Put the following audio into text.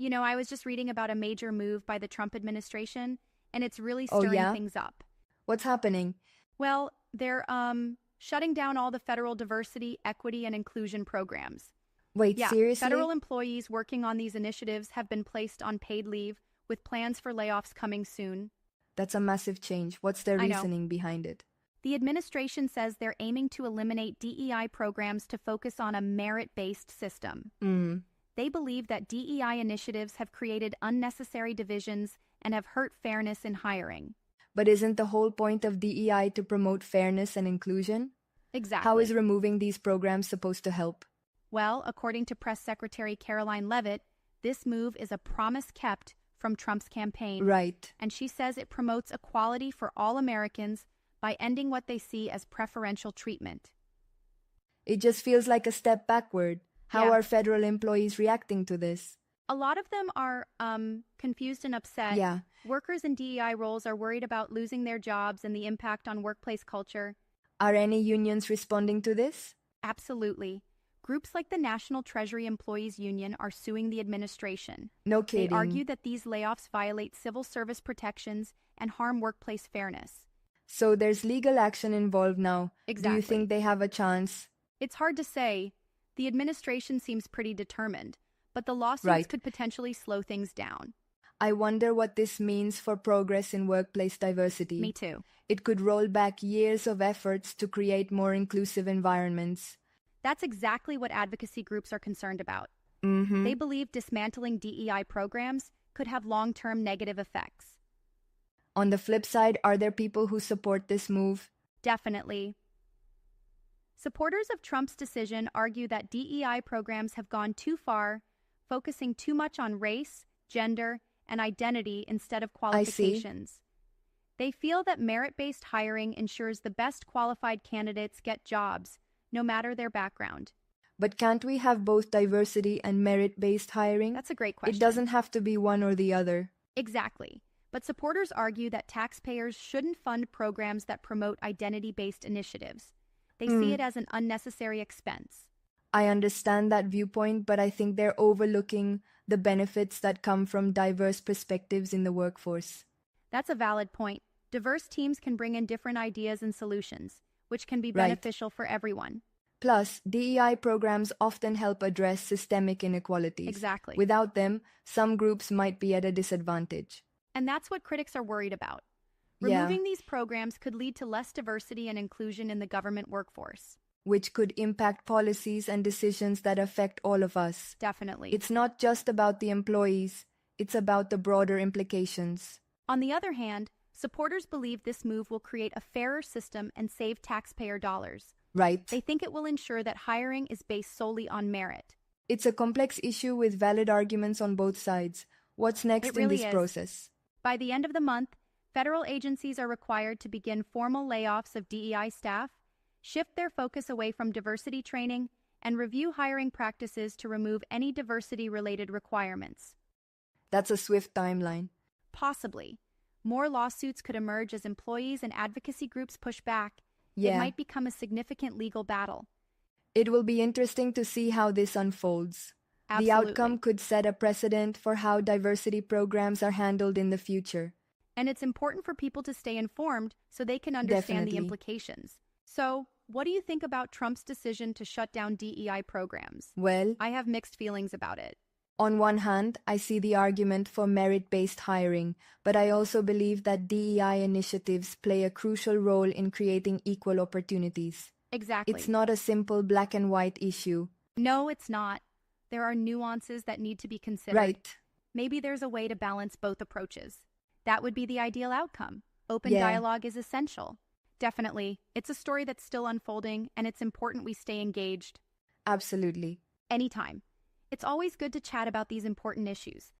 I was just reading about a major move by the Trump administration, and it's really Oh, stirring yeah? things up. What's happening? Well, they're shutting down all the federal diversity, equity, and inclusion programs. Wait, Yeah, federal seriously? employees working on these initiatives have been placed on paid leave, with plans for layoffs coming soon. That's a massive change. What's their I know. reasoning behind it? The administration says they're aiming to eliminate DEI programs to focus on a merit-based system. Hmm. They believe that DEI initiatives have created unnecessary divisions and have hurt fairness in hiring. But isn't the whole point of DEI to promote fairness and inclusion? Exactly. How is removing these programs supposed to help? Well, according to Press Secretary Caroline Leavitt, this move is a promise kept from Trump's campaign. Right. And she says it promotes equality for all Americans by ending what they see as preferential treatment. It just feels like a step backward. How Yeah. are federal employees reacting to this? A lot of them are confused and upset. Yeah. Workers in DEI roles are worried about losing their jobs and the impact on workplace culture. Are any unions responding to this? Absolutely. Groups like the National Treasury Employees Union are suing the administration. No They kidding. argue that these layoffs violate civil service protections and harm workplace fairness. So there's legal action involved now. Do Exactly. you think they have a chance? It's hard to say. The administration seems pretty determined, but the lawsuits Right. could potentially slow things down. I wonder what this means for progress in workplace diversity. Me too. It could roll back years of efforts to create more inclusive environments. That's exactly what advocacy groups are concerned about. Mm-hmm. They believe dismantling DEI programs could have long-term negative effects. On the flip side, are there people who support this move? Definitely. Supporters of Trump's decision argue that DEI programs have gone too far, focusing too much on race, gender, and identity instead of qualifications. They feel that merit-based hiring ensures the best qualified candidates get jobs, no matter their background. But can't we have both diversity and merit-based hiring? That's a great question. It doesn't have to be one or the other. Exactly. But supporters argue that taxpayers shouldn't fund programs that promote identity-based initiatives. They see it as an unnecessary expense. I understand that viewpoint, but I think they're overlooking the benefits that come from diverse perspectives in the workforce. That's a valid point. Diverse teams can bring in different ideas and solutions, which can be Right. beneficial for everyone. Plus, DEI programs often help address systemic inequalities. Exactly. Without them, some groups might be at a disadvantage. And that's what critics are worried about. Yeah. Removing these programs could lead to less diversity and inclusion in the government workforce. Which could impact policies and decisions that affect all of us. Definitely. It's not just about the employees, it's about the broader implications. On the other hand, supporters believe this move will create a fairer system and save taxpayer dollars. Right? They think it will ensure that hiring is based solely on merit. It's a complex issue with valid arguments on both sides. What's next It in really this is. process? By the end of the month, federal agencies are required to begin formal layoffs of DEI staff, shift their focus away from diversity training, and review hiring practices to remove any diversity-related requirements. That's a swift timeline. Possibly. More lawsuits could emerge as employees and advocacy groups push back. Yeah. It might become a significant legal battle. It will be interesting to see how this unfolds. Absolutely. The outcome could set a precedent for how diversity programs are handled in the future. And it's important for people to stay informed so they can understand Definitely. the implications. So, what do you think about Trump's decision to shut down DEI programs? Well, I have mixed feelings about it. on one hand, I see the argument for merit-based hiring, but I also believe that DEI initiatives play a crucial role in creating equal opportunities. Exactly. It's not a simple black and white issue. No, it's not. There are nuances that need to be considered. Right. Maybe there's a way to balance both approaches. That would be the ideal outcome. Open Yeah. dialogue is essential. Definitely. It's a story that's still unfolding, and it's important we stay engaged. Absolutely. Anytime. It's always good to chat about these important issues.